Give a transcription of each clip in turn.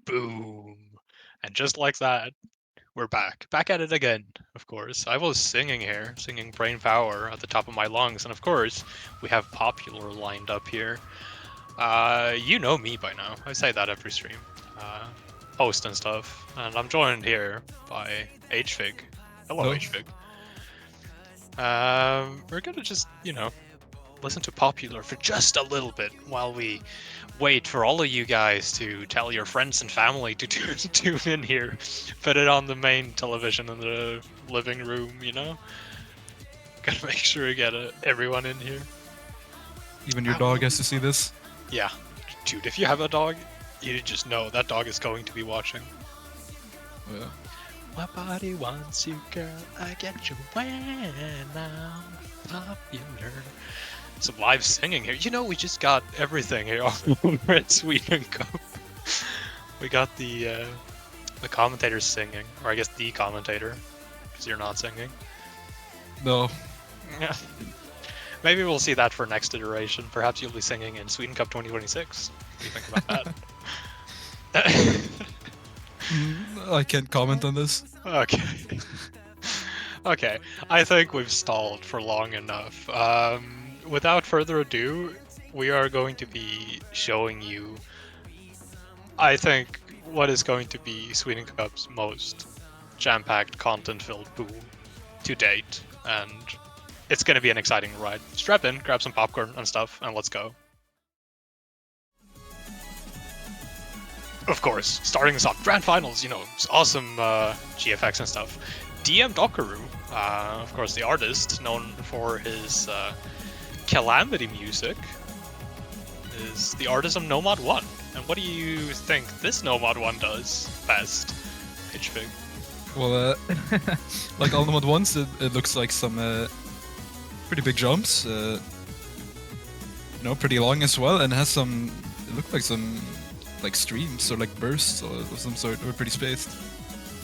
Boom. And just like that, we're back. Back at it again, of course. I was singing here, singing Brain Power at the top of my lungs, and of course, we have Popular lined up here. You know me by now. I say that every stream. Host and stuff. And I'm joined here by HFig. Hello, HFig. We're gonna just, listen to Popular for just a little bit while we wait for all of you guys to tell your friends and family to tune in here. Put it on the main television in the living room, Gotta make sure we get everyone in here. Even your dog has to see this? Yeah. Dude, if you have a dog, you just know that dog is going to be watching. Yeah. My body wants you, girl. I get you when I'm popular. Some live singing here. We just got everything here over at Sweden Cup. We got the commentators singing, or I guess the commentator, because you're not singing. No. Yeah. Maybe we'll see that for next iteration. Perhaps you'll be singing in Sweden Cup 2026. What do you think about that? I can't comment on this. Okay. Okay. I think we've stalled for long enough. Without further ado, we are going to be showing you, I think, what is going to be Sweden Cup's most jam-packed, content-filled boom to date, and it's going to be an exciting ride. Strap in, grab some popcorn and stuff, and let's go. Of course, starting us off, Grand Finals, awesome GFX and stuff. DM Dockeru, of course the artist, known for his Calamity music, is the artist of Nomad 1. And what do you think this Nomad 1 does best, HFig? Well, like all Nomad 1s, it looks like some pretty big jumps, pretty long as well, and has some, it looked like some streams or bursts of some sort, or pretty spaced.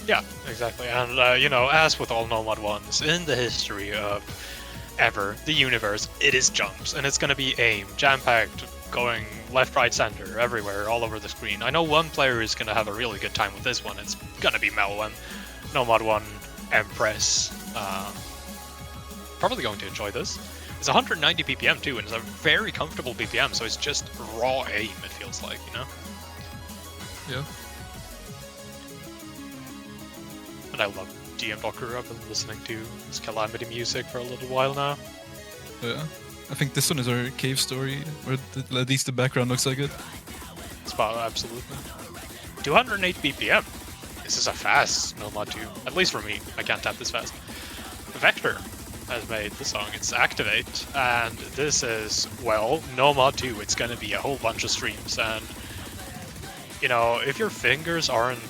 Yeah, exactly. And, as with all Nomad 1s, in the history of the universe, it is jumps, and it's going to be aim, jam-packed, going left, right, center, everywhere, all over the screen. I know one player is going to have a really good time with this one. It's going to be Melwin, Nomad 1, Empress. Probably going to enjoy this. It's 190 BPM too, and it's a very comfortable BPM, so it's just raw aim, it feels like, Yeah. And I love DM Docker. I've been listening to his Calamity music for a little while now. Yeah. I think this one is our cave story, or at least the background looks like it. Spot, absolutely. 208 BPM. This is a fast Nomad 2. At least for me. I can't tap this fast. Vector. has made the song. It's Activate, and this is, well, no mod 2. It's gonna be a whole bunch of streams, and you know, if your fingers aren't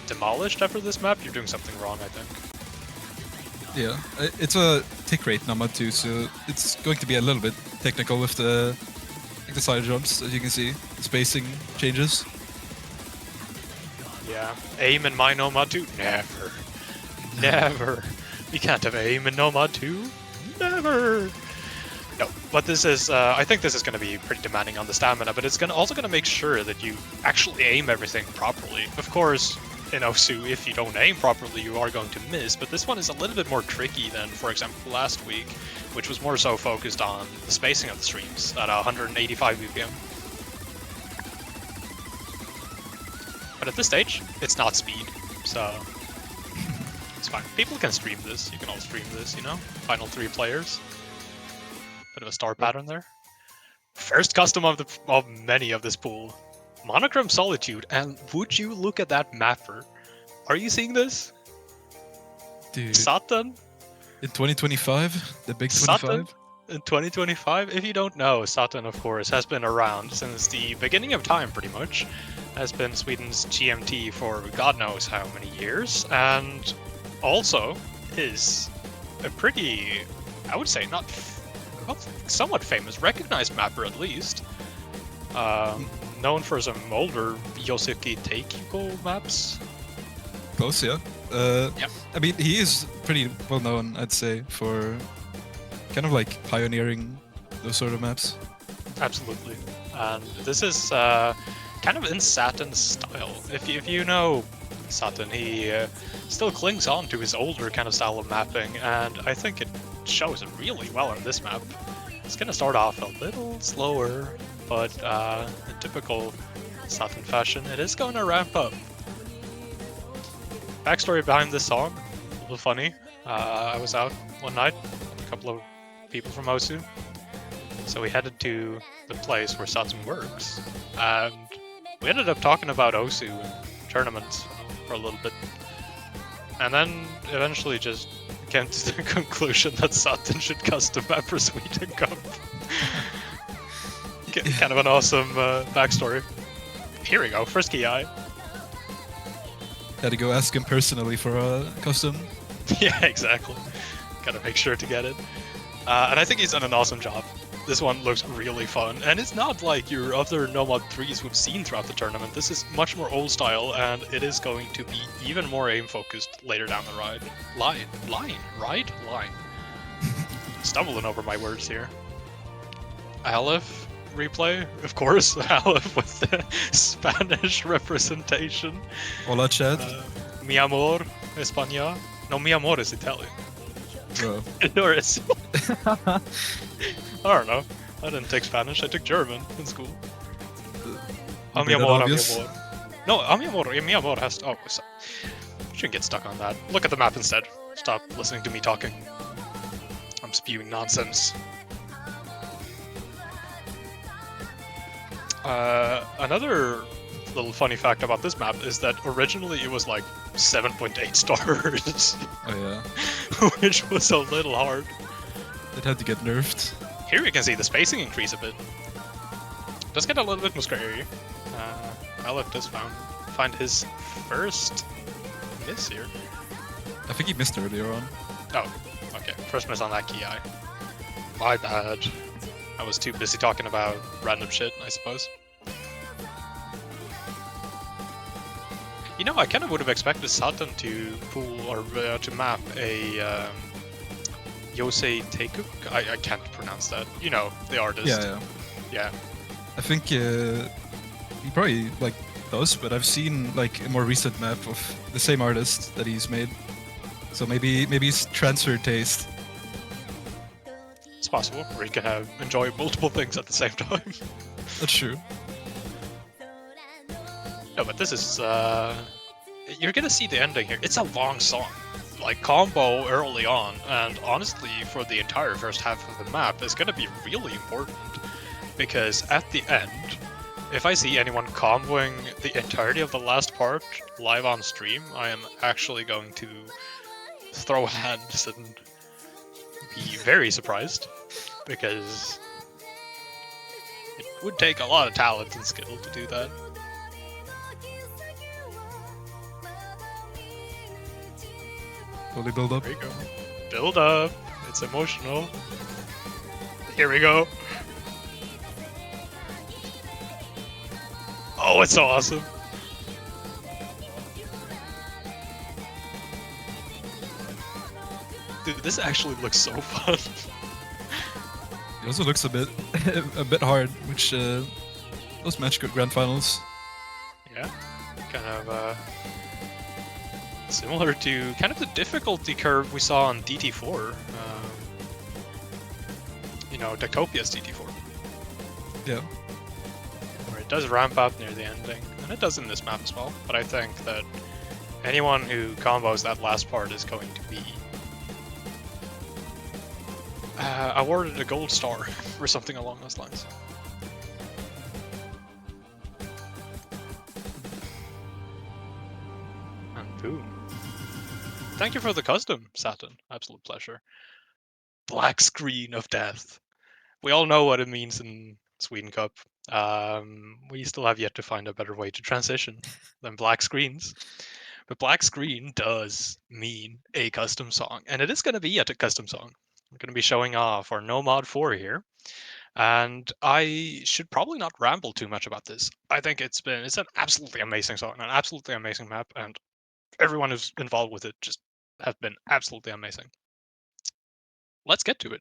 demolished after this map, you're doing something wrong, I think. Yeah, it's a tick rate number too, so it's going to be a little bit technical with the side jumps, as you can see. The spacing changes. Yeah, aim in my no mod 2? Never. Never. You can't have aim in no mod 2? Never. No, but this is, I think this is going to be pretty demanding on the stamina, but it's also going to make sure that you actually aim everything properly. Of course, in Osu, if you don't aim properly, you are going to miss, but this one is a little bit more tricky than, for example, last week, which was more so focused on the spacing of the streams at 185 BPM. But at this stage, it's not speed, so it's fine. People can stream this, you can all stream this, you know? Final 3 players. Bit of a star pattern there. First custom of many of this pool. Monochrome Solitude, and would you look at that mapper? Are you seeing this? Dude. Satan? In 2025? The big 25? Satan? In 2025? If you don't know, Satan, of course, has been around since the beginning of time, pretty much. Has been Sweden's GMT for God knows how many years, and also is a pretty, I would say, somewhat famous, recognized mapper at least. Known for some older Yosuke Teikiko maps. Close, yeah. Yep. I mean, he is pretty well known, I'd say, for kind of like pioneering those sort of maps. Absolutely. And this is kind of in Satin's style. If you know Satin, he still clings on to his older kind of style of mapping, and I think it shows it really well on this map. It's gonna start off a little slower, but in typical Satin fashion, it is going to ramp up. Backstory behind this song, a little funny. I was out one night with a couple of people from Osu, so we headed to the place where Satin works, and we ended up talking about Osu and tournaments for a little bit, and then eventually just came to the conclusion that Satin should custom map for Sweden Cup. Kind of an awesome backstory. Here we go, Frisky Eye. Had to go ask him personally for a custom. Yeah, exactly. Gotta make sure to get it. And I think he's done an awesome job. This one looks really fun, and it's not like your other Nomad 3s we've seen throughout the tournament. This is much more old style, and it is going to be even more aim-focused later down the line. Stumbling over my words here. Aleph replay, of course. Aleph with the Spanish representation. Hola, Chad. Mi amor, España. No, mi amor is Italian. Bro. Or is... I don't know. I didn't take Spanish. I took German in school. A mi amor, a mi amor. No, a mi amor has to... Oh, shouldn't get stuck on that. Look at the map instead. Stop listening to me talking. I'm spewing nonsense. Another little funny fact about this map is that originally it was like 7.8 stars. Oh yeah. Which was a little hard. It had to get nerfed. Here we can see the spacing increase a bit. Does get a little bit more scary. Aleph does find his first miss here. I think he missed earlier on. Oh, okay. First miss on that key eye. My bad. I was too busy talking about random shit, I suppose. You know, I kind of would have expected Satan to pull or to map a Yosei Teikuk. I can't pronounce that. You know, the artist. Yeah. I think he probably like does, but I've seen like a more recent map of the same artist that he's made. So maybe he's transferred taste. It's possible, or you can enjoy multiple things at the same time. That's true. No, but this is, you're gonna see the ending here. It's a long song. Like, combo early on, and honestly, for the entire first half of the map, is gonna be really important. Because at the end, if I see anyone comboing the entirety of the last part live on stream, I am actually going to throw hands and be very surprised, because it would take a lot of talent and skill to do that. Slowly build up. There you go. Build up. It's emotional. Here we go. Oh, it's so awesome. Dude, this actually looks so fun. It also looks a bit a bit hard, which those match good grand finals. Yeah, kind of similar to kind of the difficulty curve we saw on DT4. You know, Dacopia's DT4. Yeah. Where it does ramp up near the ending, and it does in this map as well. But I think that anyone who combos that last part is going to be awarded a gold star or something along those lines. And boom. Thank you for the custom, Saturn. Absolute pleasure. Black screen of death. We all know what it means in Sweden Cup. We still have yet to find a better way to transition than black screens. But black screen does mean a custom song, and it is going to be a custom song. We're going to be showing off our No Mod 4 here, and I should probably not ramble too much about this. I think it's an absolutely amazing song, an absolutely amazing map, and everyone who's involved with it just have been absolutely amazing. Let's get to it.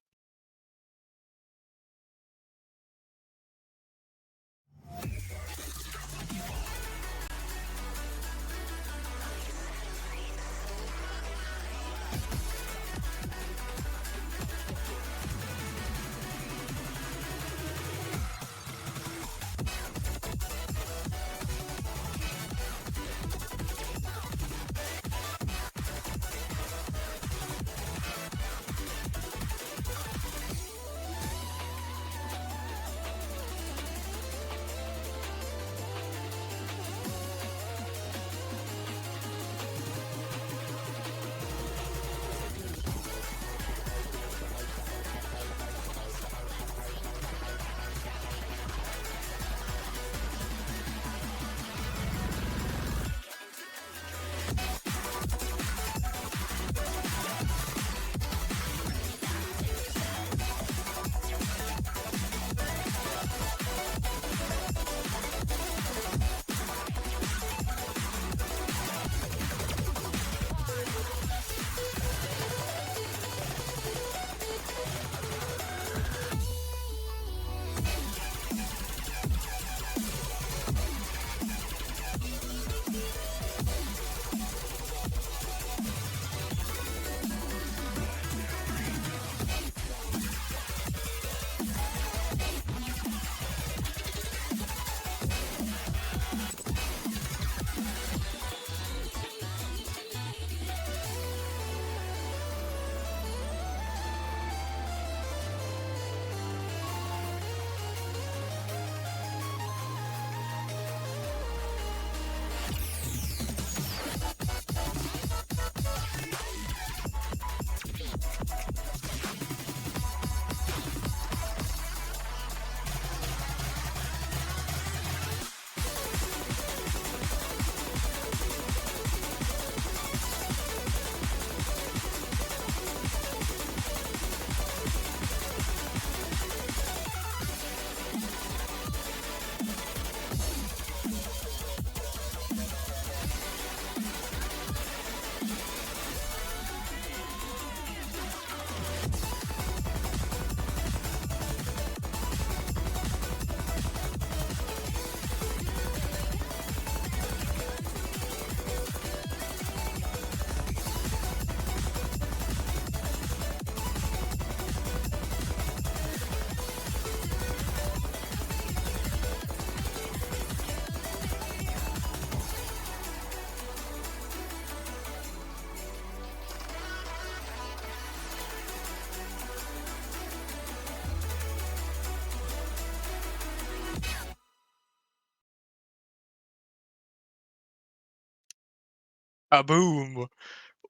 A boom!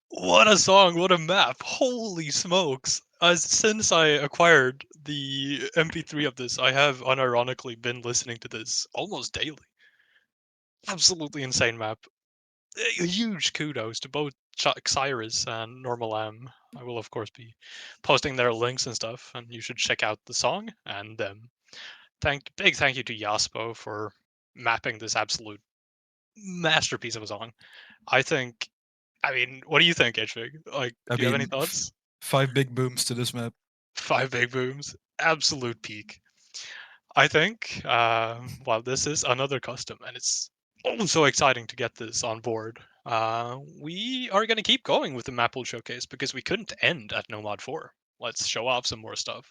What a song! What a map! Holy smokes! Since I acquired the MP3 of this, I have unironically been listening to this almost daily. Absolutely insane map. A huge kudos to both Cyrus and Normal M. I will of course be posting their links and stuff, and you should check out the song and big thank you to Yaspo for mapping this absolute masterpiece of a song. I think. I mean, what do you think, Edwig? Like, I do you have any mean, thoughts? 5 big booms to this map. 5 big booms, absolute peak. I think. While this is another custom, and it's so exciting to get this on board. We are going to keep going with the map pool showcase because we couldn't end at Nomad 4. Let's show off some more stuff.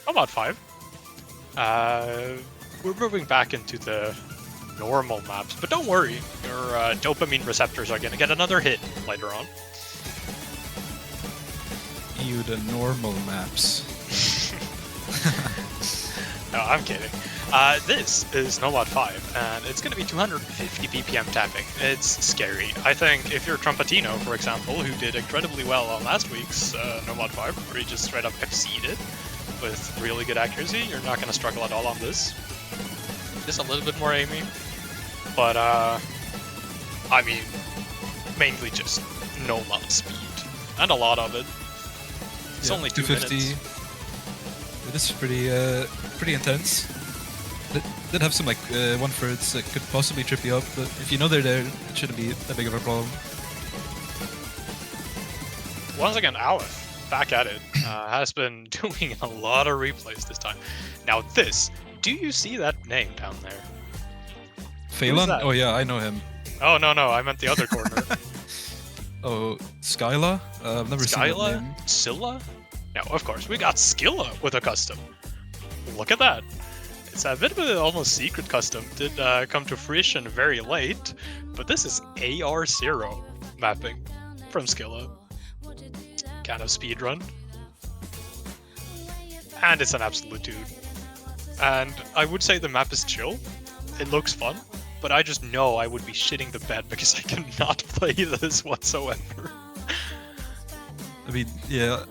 Nomad 5. We're moving back into the normal maps, but don't worry, your dopamine receptors are going to get another hit later on. You the normal maps. No, I'm kidding. This is Nomad 5, and it's going to be 250 BPM tapping. It's scary. I think if you're Trumpetino, for example, who did incredibly well on last week's Nomad 5, where he just straight up FC'd it with really good accuracy, you're not going to struggle at all on this. Just a little bit more aiming, but I mean, mainly just Nomad speed, and a lot of it. It's only 2 250. minutes. It is pretty intense. Did have some like 1/3 that could possibly trip you up, but if you know they're there, it shouldn't be that big of a problem. Once again, Aleph, back at it, has been doing a lot of replays this time. Now this, do you see that name down there? Phelan? that? Oh yeah, I know him. Oh, no, I meant the other corner. Oh, Skyla? I've never seen that Skyla? name. Scylla? No, of course, we got Skilla with a custom. Look at that. It's a bit of an almost secret custom. Did come to fruition very late, but this is AR0 mapping from Skilla. Kind of speedrun. And it's an absolute dude. And I would say the map is chill. It looks fun, but I just know I would be shitting the bed because I cannot play this whatsoever. I mean, yeah,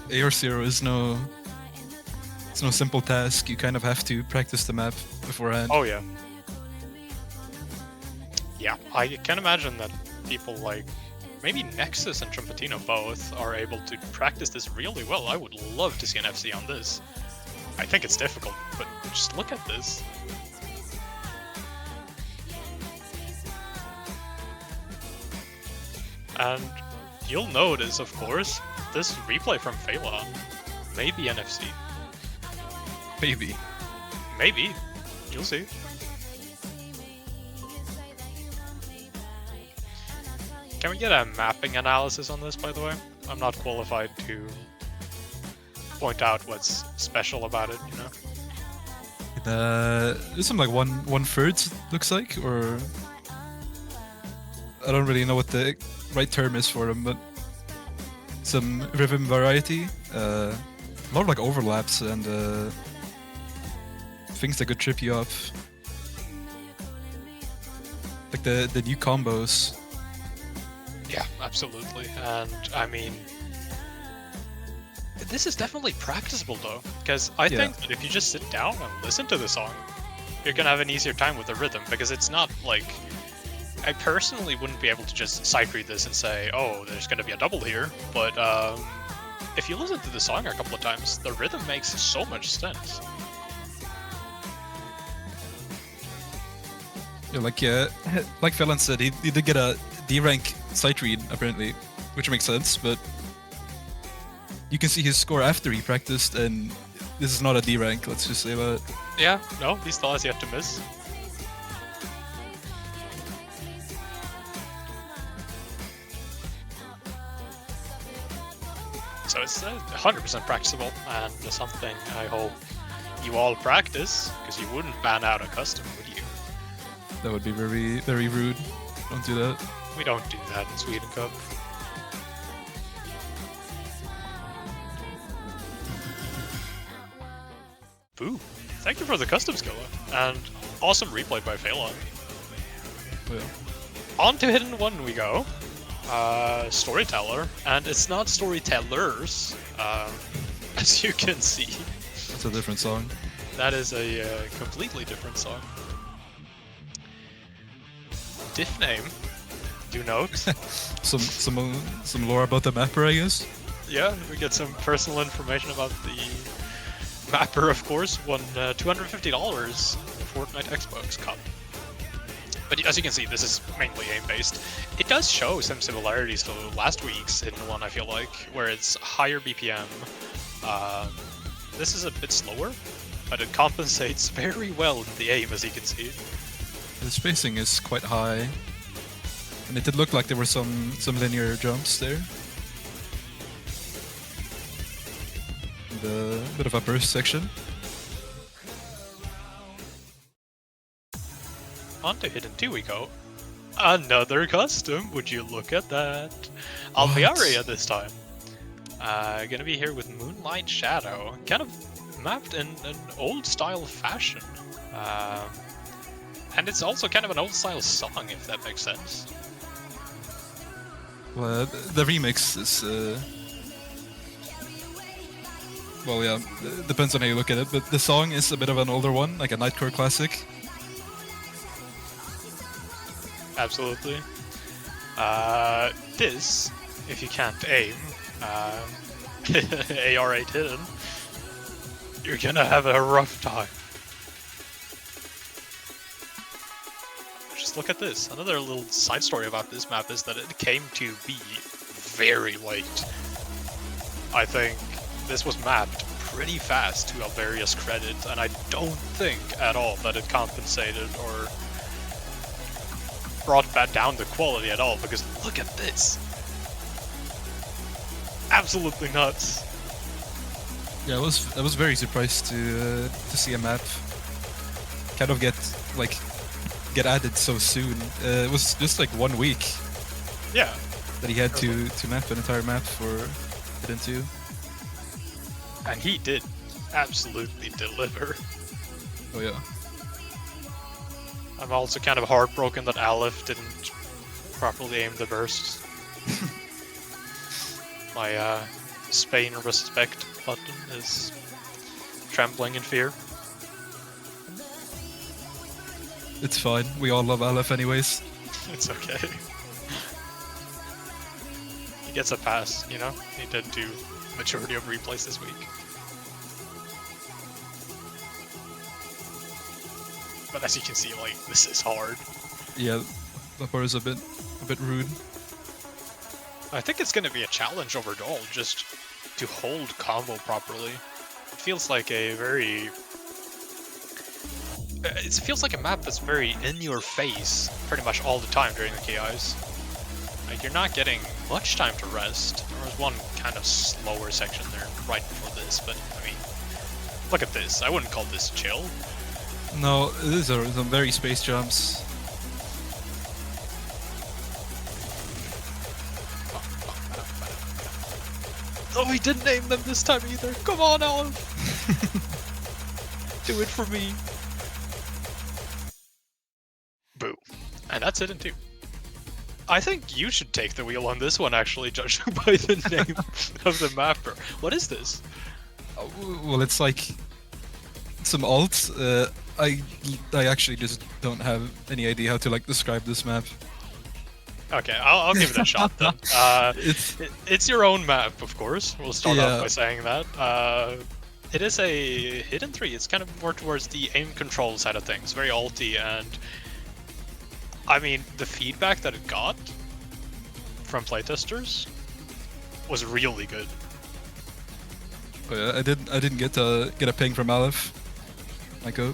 AR0 is no simple task. You kind of have to practice the map beforehand. Oh yeah. Yeah, I can imagine that people like maybe Nexus and Trumpetino both are able to practice this really well. I would love to see an FC on this. I think it's difficult, but just look at this. And you'll notice, of course, this replay from Phelan may be NFC. Maybe. Maybe. You'll see. Can we get a mapping analysis on this, by the way? I'm not qualified to point out what's special about it, you know? There's some like 1/3 looks like, or I don't really know what the right term is for them, but some rhythm variety, a lot of like overlaps and things that could trip you up, like the new combos. Yeah, absolutely. And I mean, this is definitely practicable though, because I think that if you just sit down and listen to the song, you're gonna have an easier time with the rhythm, because it's not like, I personally wouldn't be able to just sight read this and say, oh, there's gonna be a double here, but if you listen to the song a couple of times, the rhythm makes so much sense. Yeah, like Phelan said, he did get a D rank sight read apparently, which makes sense, but you can see his score after he practiced, and this is not a D rank, let's just say that. Yeah, no, he still has yet to miss. So it's 100% practicable, and something I hope you all practice, because you wouldn't ban out a custom, would you? That would be very, very rude. Don't do that. We don't do that in Sweden Cup. Boo. Thank you for the custom skill, and awesome replay by Phelan. Yeah. On to Hidden One we go. Storyteller, and it's not storytellers, as you can see. That's a different song. That is a completely different song. Diff name, do note. some lore about the mapper, I guess. Yeah, we get some personal information about the mapper, of course. Won $250 Fortnite Xbox Cup. But as you can see, this is mainly aim-based. It does show some similarities to last week's Hidden One, I feel like, where it's higher BPM. This is a bit slower, but it compensates very well in the aim, as you can see. The spacing is quite high, and it did look like there were some linear jumps there. The bit of a burst section. On to Hidden 2 we go. Another custom, would you look at that? Alviaria this time. Gonna be here with Moonlight Shadow. Kind of mapped in an old style fashion. And it's also kind of an old style song, if that makes sense. Well, the remix is... Well, yeah, it depends on how you look at it, but the song is a bit of an older one, like a Nightcore classic. Absolutely. This, if you can't aim, AR8 hidden, you're gonna have a rough time. Just look at this. Another little side story about this map is that it came to be very late. I think this was mapped pretty fast to Alvaria's credit, and I don't think at all that it compensated or brought back down the quality at all, because look at this. Absolutely nuts. Yeah, I was very surprised to see a map kind of get added so soon. It was just like 1 week. Yeah. That he had to map an entire map for Hidden 2. And he did absolutely deliver. Oh yeah. I'm also kind of heartbroken that Aleph didn't properly aim the burst. My Spain respect button is trembling in fear. It's fine. We all love Aleph anyways. It's okay. He gets a pass, you know? He did do majority of replays this week. But as you can see, like, this is hard. Yeah, that part is a bit rude. I think it's going to be a challenge overall, just to hold combo properly. It feels like a very... It feels like a map that's very in your face pretty much all the time during the KIs. Like, you're not getting much time to rest. There was one kind of slower section there right before this, but I mean, look at this. I wouldn't call this chill. No, these are some very space jumps. Oh, he didn't name them this time either. Come on, Alan. Do it for me. Boo. And that's it in 2. I think you should take the wheel on this one, actually, judging by the name of the mapper. What is this? Well, it's like some alt. I actually just don't have any idea how to like describe this map. Okay, I'll give it a shot then. It's your own map, of course. We'll start off by saying that. It is a Hidden 3. It's kind of more towards the aim control side of things. Very alty, and I mean, the feedback that it got from playtesters was really good. Oh, yeah, I didn't get a ping from Aleph. I go.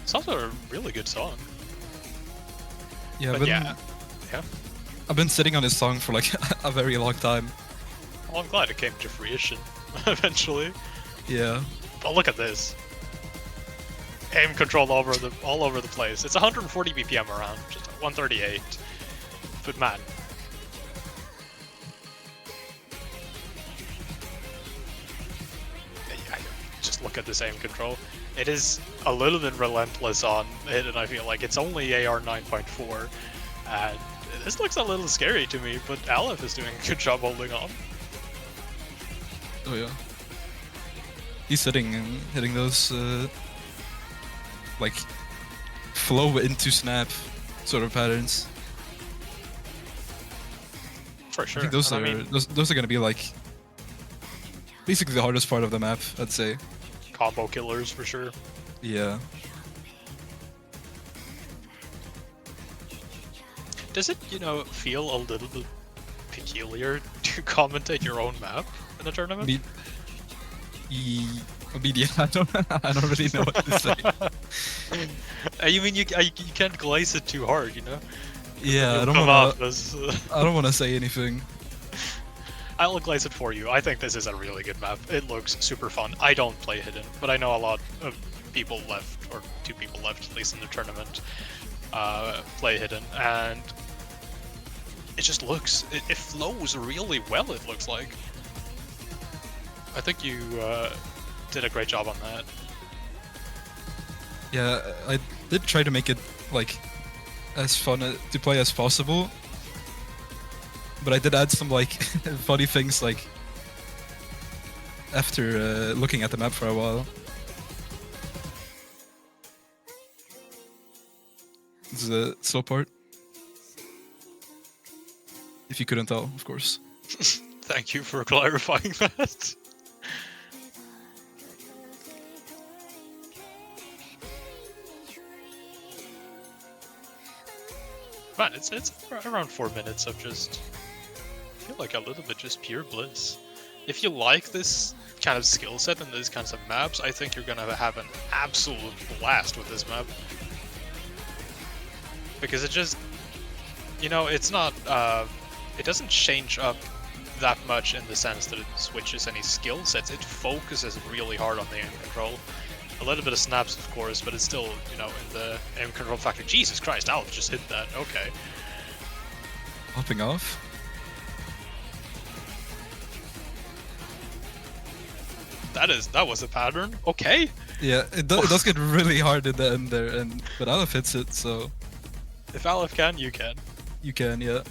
It's also a really good song. Yeah, yeah. I've been sitting on this song for like a very long time. Well, I'm glad it came to fruition eventually. Yeah. But look at this. Aim control all over the place. It's 140 BPM around, just 138. But man. Just look at this aim control. it is a little bit relentless on it, and I feel like it's only AR 9.4, and this looks a little scary to me, but Aleph is doing a good job holding on. Oh yeah. He's hitting those like flow into snap sort of patterns. For sure. I think those are gonna be like basically the hardest part of the map, I'd say. Combo killers for sure. Yeah. Does it, feel a little bit peculiar to commentate your own map in a tournament? Yeah, I don't really know what to say. You mean you can't glaze it too hard, Yeah, I don't want to say anything. I'll glaze it for you. I think this is a really good map. It looks super fun. I don't play Hidden, but I know a lot of people left, or 2 people left at least in the tournament, play Hidden, and it just looks, it flows really well, it looks like. I think you did a great job on that. Yeah, I did try to make it like as fun to play as possible, but I did add some like funny things like after looking at the map for a while. This is the slow part. If you couldn't tell, of course. Thank you for clarifying that. Man, it's around 4 minutes of just, I feel like a little bit just pure bliss. If you like this kind of skill set and these kinds of maps, I think you're gonna have an absolute blast with this map. Because it just, it's not, it doesn't change up that much in the sense that it switches any skill sets. It focuses really hard on the aim control. A little bit of snaps, of course, but it's still, in the aim control factor. Jesus Christ, Alf just hit that. Okay. Hopping off. That was a pattern. Okay. Yeah, it does get really hard in the end there, but Aleph hits it, so. If Aleph can, you can. You can, yeah.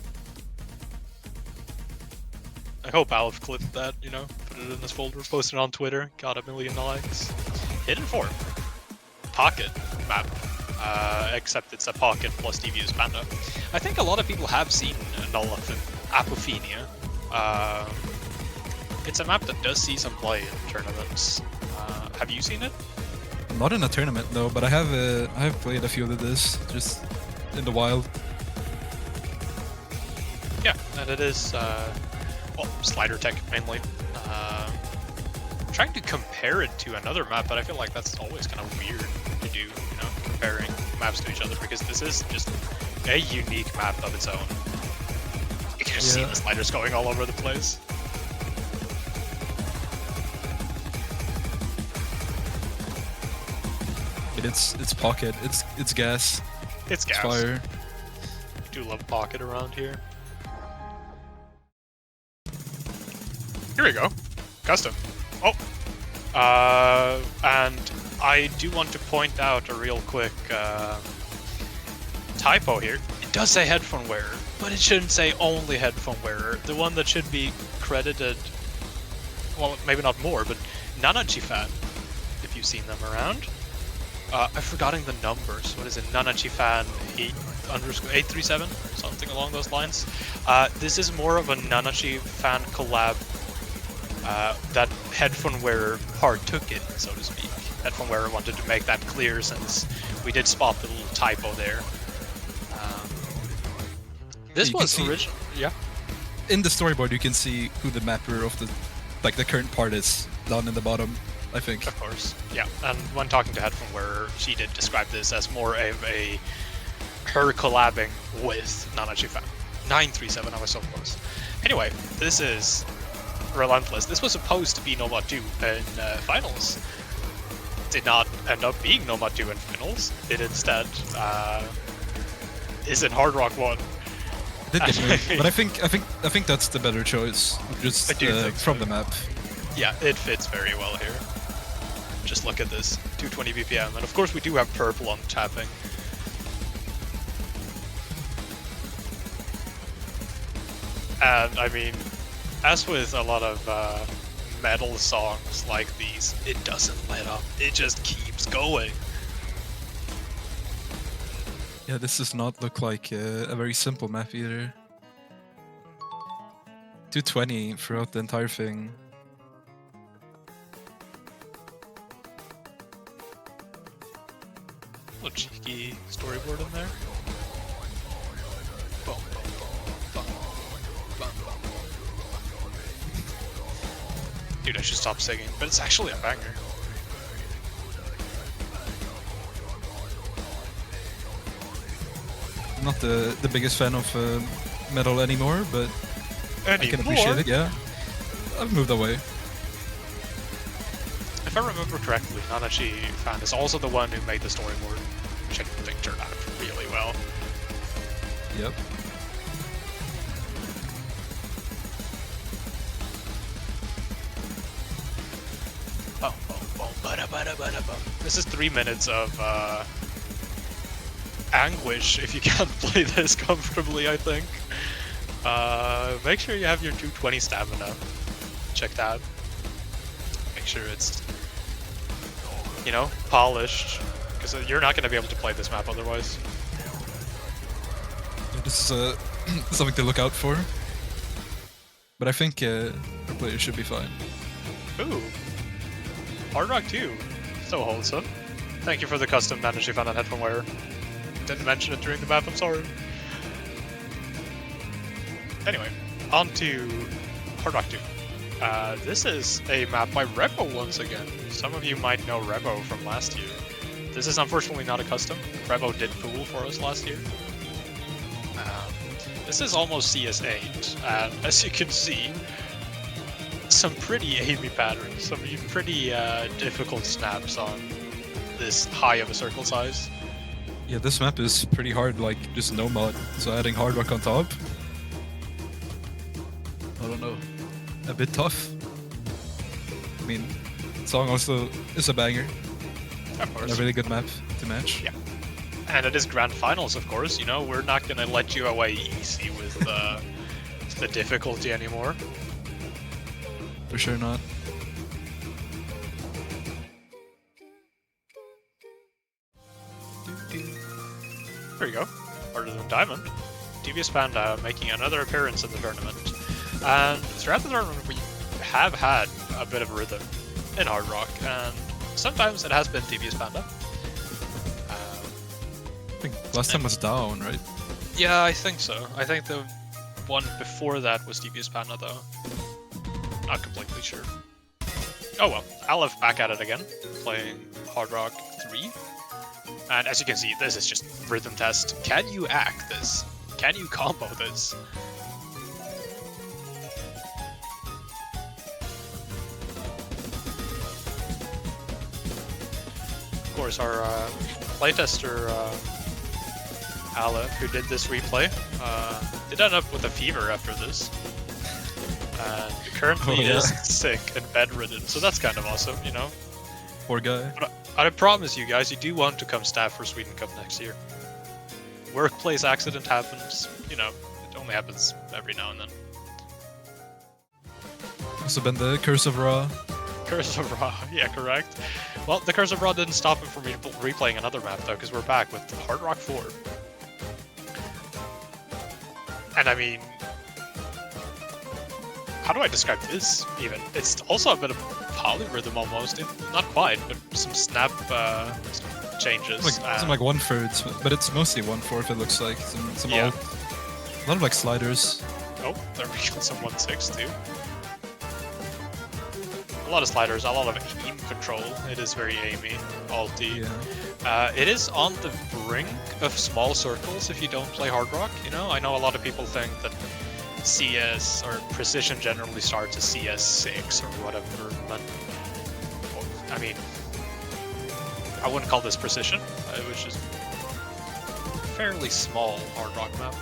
I hope Aleph clipped that, put it in his folder, posted it on Twitter, got 1 million likes. Hidden 4. Pocket map. Except it's a pocket plus Devious Panda. I think a lot of people have seen Apophenia. It's a map that does see some play in tournaments. Have you seen it? Not in a tournament, no, but I have played a few of this, just in the wild. Yeah, and it is, slider tech mainly. Trying to compare it to another map, but I feel like that's always kind of weird to do, comparing maps to each other, because this is just a unique map of its own. You can just see the sliders going all over the place. It's pocket, it's gas. It's gas. It's fire. I do love pocket around here. Here we go. Custom. Oh! And I do want to point out a real quick typo here. It does say headphone wearer, but it shouldn't say only headphone wearer. The one that should be credited, well, maybe not more, but Nanachi fan, if you've seen them around. I've forgotten the numbers. What is it? Nanachi fan 837 or something along those lines. This is more of a Nanachi fan collab that headphone wearer partook in, so to speak. Headphone wearer wanted to make that clear since we did spot the little typo there. This was original. Yeah. In the storyboard, you can see who the mapper of the current part is down in the bottom, I think. Of course. Yeah. And when talking to headphone wearer, she did describe this as more of her collabing with Nanachi fan 937. I was so close. Anyway, this is relentless. This was supposed to be Nomad 2 in finals. Did not end up being Nomad 2 in finals. It instead is in Hard Rock 1. It did get moved, but I think that's the better choice, just from the map. Yeah, it fits very well here. Just look at this, 220 BPM, and of course we do have purple on tapping. And I mean, as with a lot of metal songs like these, it doesn't let up. It just keeps going. Yeah, this does not look like a very simple map either. 220 throughout the entire thing. A little cheeky storyboard in there. Boom, boom, boom, boom, boom. Dude, I should stop singing, but it's actually a banger. I'm not the biggest fan of metal anymore, but I can appreciate it, yeah. I've moved away. If I remember correctly, Nanachi Fan is also the one who made the storyboard, which I think turned out really well. Yep. Boom, boom, boom, bada, bada, bada, boom. This is 3 minutes of anguish if you can't play this comfortably, I think. Make sure you have your 220 stamina checked out. Make sure it's, you know, polished, because you're not going to be able to play this map otherwise. Yeah, this is something to look out for. But I think our players should be fine. Ooh. Hard Rock 2. So wholesome. Thank you for the custom Nanashi Fan on headphone wear. Didn't mention it during the map, I'm sorry. Anyway, on to Hard Rock 2. This is a map by Revo once again. Some of you might know Revo from last year. This is unfortunately not a custom. Revo did Fool for us last year. This is almost CS8, and as you can see, some pretty aimy patterns, some pretty difficult snaps on this high of a circle size. Yeah, this map is pretty hard, like just no mod, so adding Hard Rock on top, I don't know, a bit tough. I mean, the song also is a banger. Of course. And a really good map to match. Yeah. And it is Grand Finals, of course, you know, we're not gonna let you away easy with the difficulty anymore. For sure not. There you go. Harder than Diamond. Devious Panda making another appearance in the tournament. And throughout the tournament, we have had a bit of rhythm in Hard Rock, and sometimes it has been Devious Panda. I think last time was down, right? Yeah, I think so. I think the one before that was Devious Panda, though. Not completely sure. Oh well, Aleph back at it again, playing Hard Rock 3. And as you can see, this is just rhythm test. Can you act this? Can you combo this? Of course, our playtester Aleph, who did this replay, did end up with a fever after this. And currently is sick and bedridden, so that's kind of awesome, you know? Poor guy. But I promise you guys, you do want to come staff for Sweden Cup next year. Workplace accident happens, you know, it only happens every now and then. Also been the Curse of Ra. Curse of Ra, yeah, correct. Well, the Curse of Ra didn't stop him from replaying another map though, because we're back with Hard Rock 4. And I mean, how do I describe this even? It's also a bit of polyrhythm almost, not quite, but some snap changes. Some like 1/3, but it's mostly 1/4 it looks like. Some yeah. a lot of like sliders. Oh, there we go, some 1/6 too. A lot of sliders, a lot of aim control. It is very aimy, alty. Yeah. It is on the brink of small circles if you don't play Hard Rock, you know? I know a lot of people think that CS or Precision generally starts at CS6 or whatever, but I mean, I wouldn't call this Precision. It was just fairly small Hard Rock map.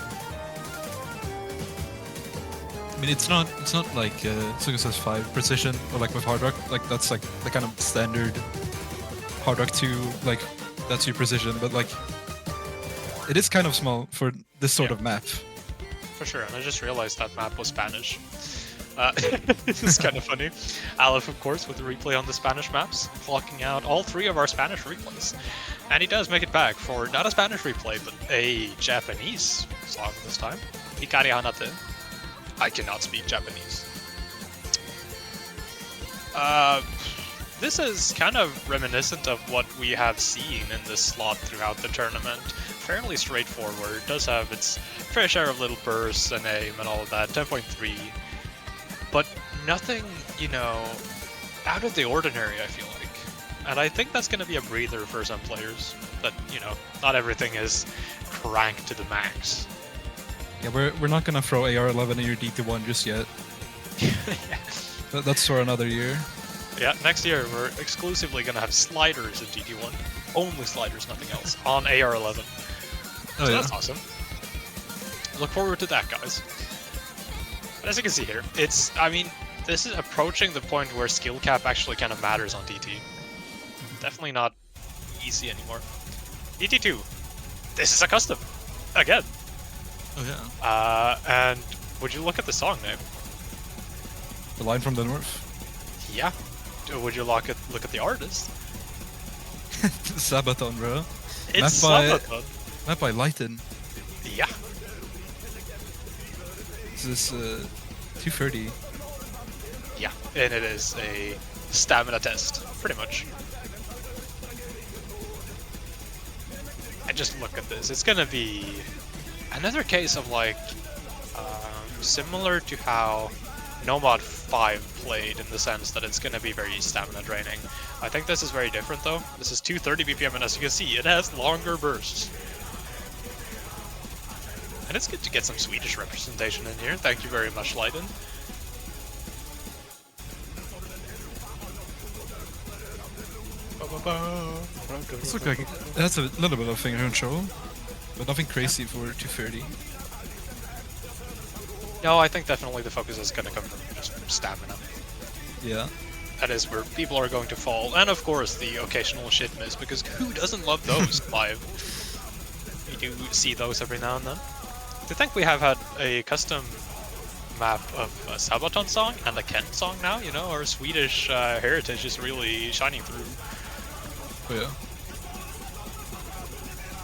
I mean, it's not like SC25 Precision or like with Hard Rock. Like that's like the kind of standard Hard Rock 2, like, that's your precision, but like, it is kind of small for this sort of map. For sure, and I just realized that map was Spanish. This is kind of funny. Aleph, of course, with the replay on the Spanish maps, clocking out all 3 of our Spanish replays. And he does make it back for not a Spanish replay, but a Japanese song this time. Hikari Hanate. I cannot speak Japanese. This is kind of reminiscent of what we have seen in this slot throughout the tournament. Fairly straightforward. It does have its fair share of little bursts and aim and all of that. 10.3. But nothing, you know, out of the ordinary, I feel like. And I think that's going to be a breather for some players. That, you know, not everything is cranked to the max. Yeah, we're not gonna throw AR11 in your DT1 just yet. That's for another year. Yeah, next year we're exclusively going to have sliders in DT1. Only sliders, nothing else, on AR11. Oh, So yeah. that's awesome. Look forward to that, guys. But as you can see here, it's, I mean, this is approaching the point where skill cap actually kind of matters on DT. Definitely not easy anymore. DT2. This is a custom. Again. Oh, yeah. And would you look at the song name? The line from the north. Yeah. Would you look at the artist? Sabaton, bro. It's Sabaton. Map by Lighten. Yeah. This is 230. Yeah, and it is a stamina test, pretty much. And just look at this. It's gonna be another case of like similar to how Nomad 5 played, in the sense that it's gonna be very stamina draining. I think this is very different though. This is 230 BPM, and as you can see, it has longer bursts. And it's good to get some Swedish representation in here. Thank you very much, Leiden. This looks like it has a little bit of finger control, but nothing crazy for 230. No, I think definitely the focus is going to come from just stamina. Yeah. That is where people are going to fall. And of course, the occasional shit miss, because who doesn't love those live? You do see those every now and then. To think we have had a custom map of a Sabaton song and a Kent song now, you know, our Swedish heritage is really shining through. Oh yeah.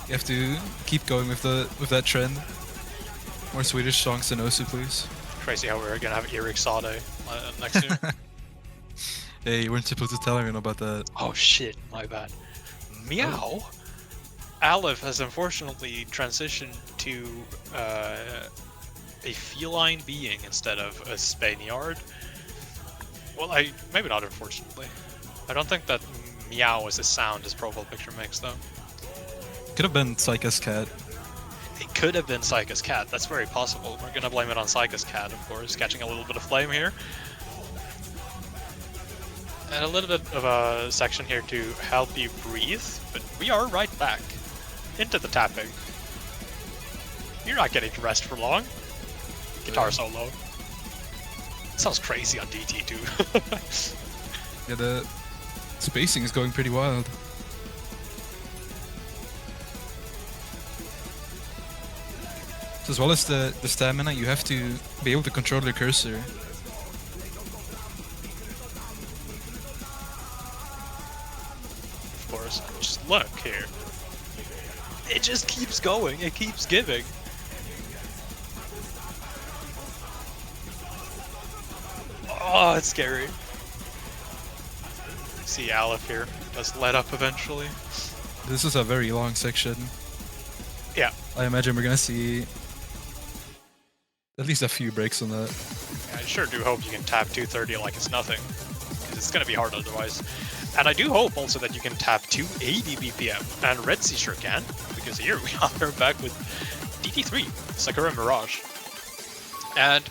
You have to keep going with that trend. More Swedish songs than Osu, please. Crazy how we're gonna have Erik Sade next year. Hey, you weren't supposed to tell anyone about that. Oh shit, my bad. Meow. Aleph has unfortunately transitioned to a feline being instead of a Spaniard. Well, maybe not unfortunately. I don't think that meow as a sound his profile picture makes though. Could have been Psycha's cat. It could have been Psycha's cat, that's very possible. We're gonna blame it on Psycha's cat, of course, catching a little bit of flame here. And a little bit of a section here to help you breathe, but we are right back into the tapping. You're not getting to rest for long. Guitar solo. Sounds crazy on DT too. Yeah, the spacing is going pretty wild. So as well as the stamina, you have to be able to control the cursor. Of course, just look here. It just keeps going, it keeps giving. Oh, it's scary. See Aleph here, just let up eventually. This is a very long section. Yeah. I imagine we're gonna see at least a few breaks on that. I sure do hope you can tap 230 like it's nothing, because it's going to be hard otherwise. And I do hope also that you can tap 280 BPM, and Red Sea sure can, because here we are back with DT3, Sakura Mirage. And,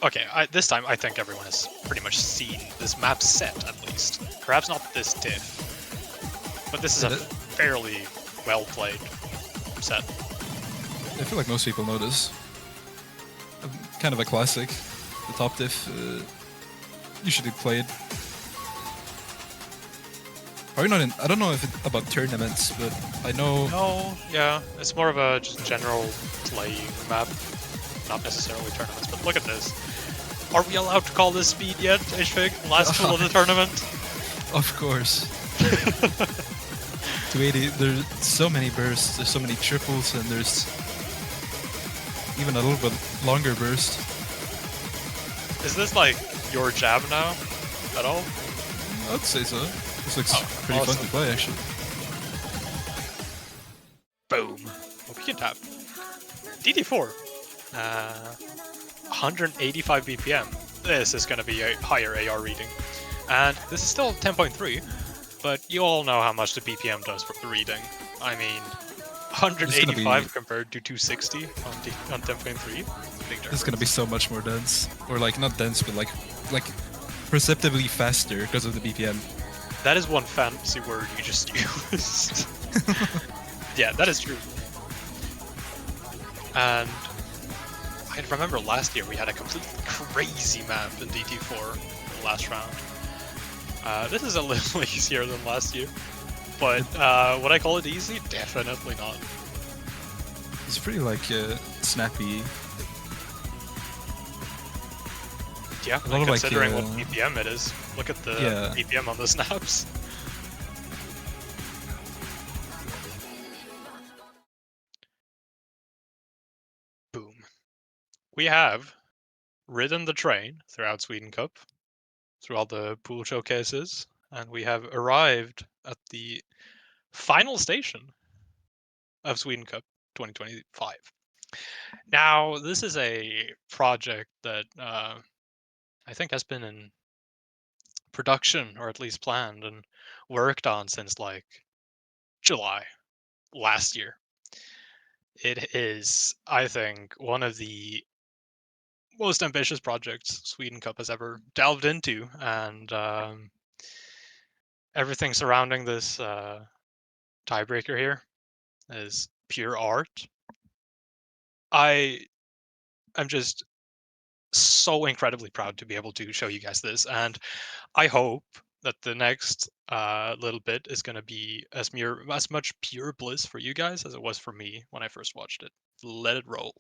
okay, this time I think everyone has pretty much seen this map set, at least. Perhaps not this diff, but this is a fairly well-played set. I feel like most people know this. Kind of a classic. The top diff usually played. Probably not in. I don't know if it's about tournaments, but I know. No, yeah, it's more of a just general playing map, not necessarily tournaments. But look at this. Are we allowed to call this speed yet, Ishvig? Last pool of the tournament? Of course. 280. There's so many bursts. There's so many triples, and there's even a little bit longer burst. Is this like your jab now, at all? I'd say so. This looks pretty awesome. fun to play, actually. Boom. Well, we can tap. DD4. 185 BPM. This is going to be a higher AR reading. And this is still 10.3, but you all know how much the BPM does for the reading. I mean, 185 compared to 260 on 10.3. It's going to be so much more dense. Or like, not dense, but like perceptibly faster because of the BPM. That is one fancy word you just used. Yeah, that is true. And I remember last year we had a completely crazy map in DT4 the last round. This is a little easier than last year, but would I call it easy? Definitely not. It's pretty like snappy. Yeah, and considering what BPM it is, look at the BPM on the snaps. Boom. We have ridden the train throughout Sweden Cup, through all the pool showcases, and we have arrived at the final station of Sweden Cup 2025. Now, this is a project that I think has been in production, or at least planned and worked on since like July last year. It is, I think, one of the most ambitious projects Sweden Cup has ever delved into, and everything surrounding this tiebreaker here is pure art. I am just so incredibly proud to be able to show you guys this, and I hope that the next little bit is going to be as much pure bliss for you guys as it was for me when I first watched it. Let it roll.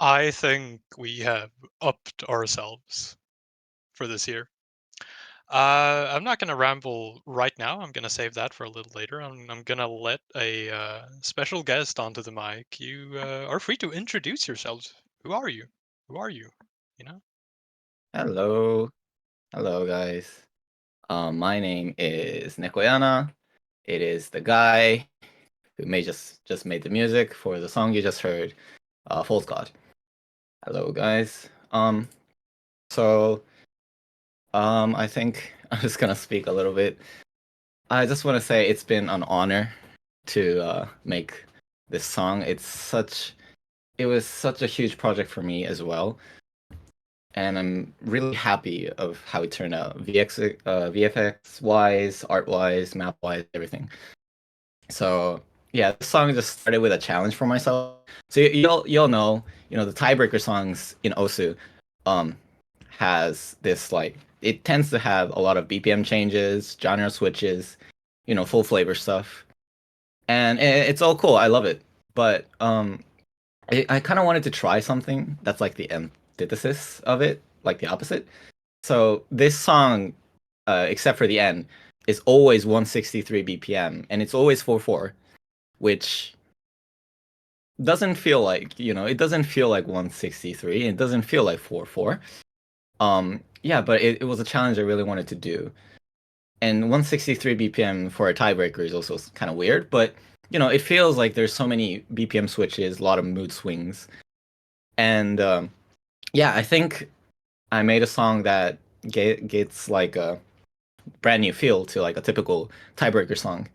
I think we have upped ourselves for this year. I'm not gonna ramble right now. I'm gonna save that for a little later. I'm gonna let a special guest onto the mic. You are free to introduce yourselves. Who are you? Who are you? You know? Hello. Hello, guys. My name is Nekoyana. It is the guy who just made the music for the song you just heard, False God. Hello, guys. So, I think I'm just gonna speak a little bit. I just want to say it's been an honor to make this song. It was such a huge project for me as well. And I'm really happy of how it turned out. VFX wise, art wise, map wise, everything. So yeah, this song just started with a challenge for myself. So you'll know, the tiebreaker songs in Osu, um, has this like it tends to have a lot of BPM changes, genre switches, full flavor stuff, and it's all cool. I love it, but I kind of wanted to try something that's like the antithesis of it, like the opposite. So this song, except for the end, is always 163 BPM, and it's always 4/4, which doesn't feel like it doesn't feel like 163. It doesn't feel like 4/4. Yeah, but it was a challenge I really wanted to do. And 163 BPM for a tiebreaker is also kind of weird, but it feels like there's so many BPM switches, a lot of mood swings, and yeah, I think I made a song that gets like a brand new feel to like a typical tiebreaker song,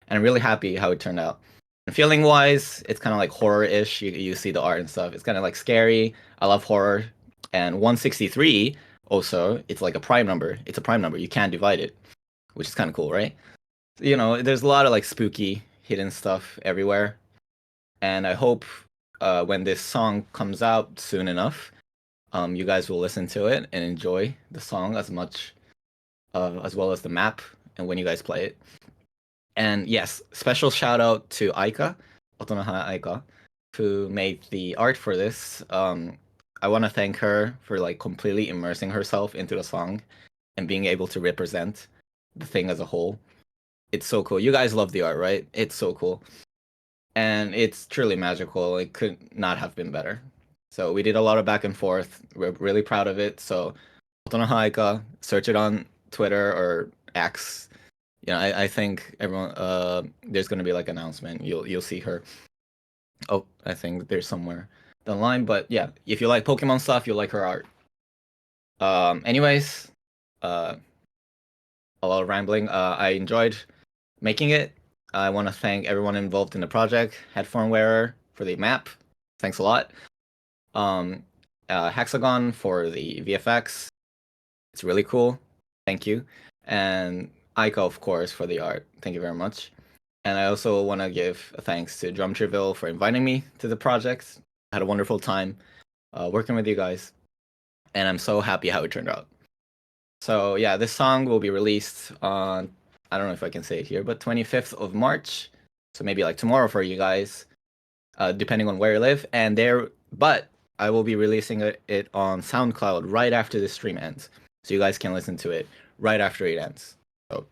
and I'm really happy how it turned out. And feeling wise, it's kind of like horror-ish. You see the art and stuff. It's kind of like scary. I love horror. And 163 also, it's like a prime number. It's a prime number. You can't divide it, which is kind of cool, right? There's a lot of like spooky hidden stuff everywhere. And I hope when this song comes out soon enough, you guys will listen to it and enjoy the song as well as the map and when you guys play it. And yes, special shout out to Aika, Otonoha Aika, who made the art for this. I want to thank her for like completely immersing herself into the song and being able to represent the thing as a whole. It's so cool. You guys love the art, right? It's so cool. And it's truly magical. It could not have been better. So we did a lot of back and forth. We're really proud of it. So Otonoha Aika, search it on Twitter or X. I think everyone there's gonna be like an announcement. You'll see her. Oh, I think there's somewhere down the line. But yeah, if you like Pokemon stuff, you'll like her art. Anyways, uh a lot of rambling. I enjoyed making it. I want to thank everyone involved in the project. Headphone wearer for the map. Thanks a lot. Um Hexagon for the VFX. It's really cool. Thank you. And Aika, of course, for the art. Thank you very much. And I also want to give a thanks to Drum Triville for inviting me to the project. I had a wonderful time working with you guys, and I'm so happy how it turned out. So yeah, this song will be released on, I don't know if I can say it here, but 25th of March. So maybe like tomorrow for you guys, depending on where you live. But I will be releasing it on SoundCloud right after the stream ends, so you guys can listen to it right after it ends. So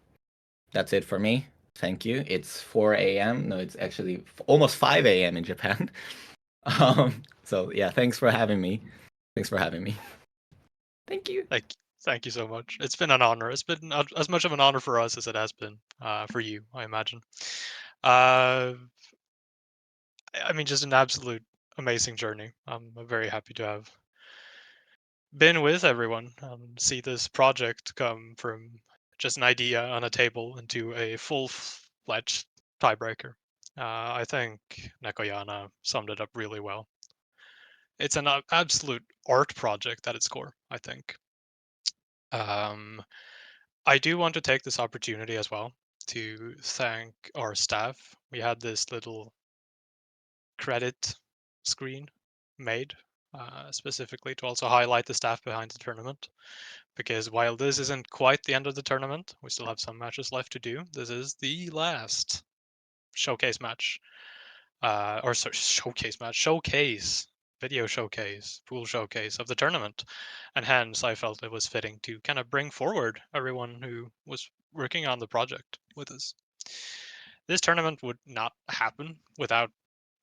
that's it for me. Thank you. It's 4 a.m. No, it's actually almost 5 a.m. in Japan. So yeah, thanks for having me. Thanks for having me. Thank you. Thank you so much. It's been an honor. It's been as much of an honor for us as it has been for you, I imagine. I mean, just an absolute amazing journey. I'm very happy to have been with everyone and see this project come from just an idea on a table into a full-fledged tiebreaker. I think Nekoyana summed it up really well. It's an absolute art project at its core, I think. I do want to take this opportunity as well to thank our staff. We had this little credit screen made specifically to also highlight the staff behind the tournament. Because while this isn't quite the end of the tournament, we still have some matches left to do. This is the last showcase match. Or sorry, showcase match. Showcase. video showcase, pool showcase of the tournament, and hence I felt it was fitting to kind of bring forward everyone who was working on the project with us. This tournament would not happen without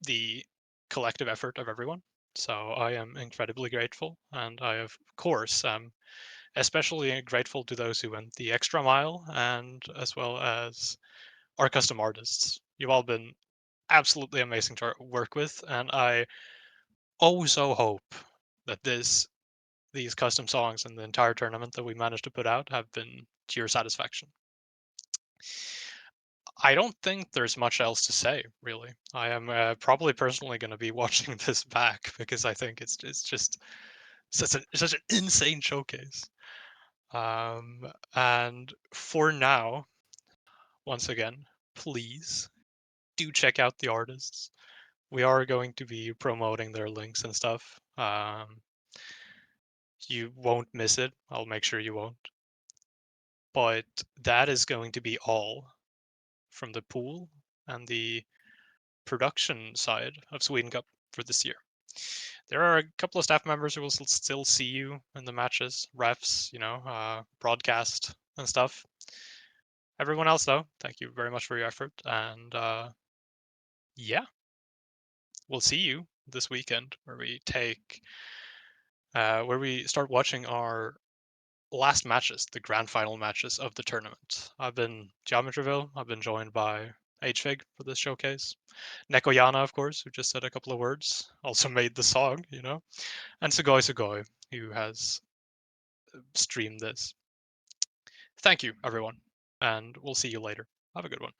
the collective effort of everyone, so I am incredibly grateful, and I of course am especially grateful to those who went the extra mile, and as well as our custom artists. You've all been absolutely amazing to work with, and I also hope that these custom songs and the entire tournament that we managed to put out have been to your satisfaction. I don't think there's much else to say, really. I am probably personally going to be watching this back because I think it's just such an insane showcase. And for now, once again, please do check out the artists. We are going to be promoting their links and stuff. You won't miss it. I'll make sure you won't. But that is going to be all from the pool and the production side of Sweden Cup for this year. There are a couple of staff members who will still see you in the matches, refs, broadcast and stuff. Everyone else, though, thank you very much for your effort. And yeah, we'll see you this weekend where we start watching our last matches, the grand final matches of the tournament. I've been Geometryville. I've been joined by HFig for this showcase. Nekoyana, of course, who just said a couple of words, also made the song, and Sugoi Sugoi, who has streamed this. Thank you, everyone, and we'll see you later. Have a good one.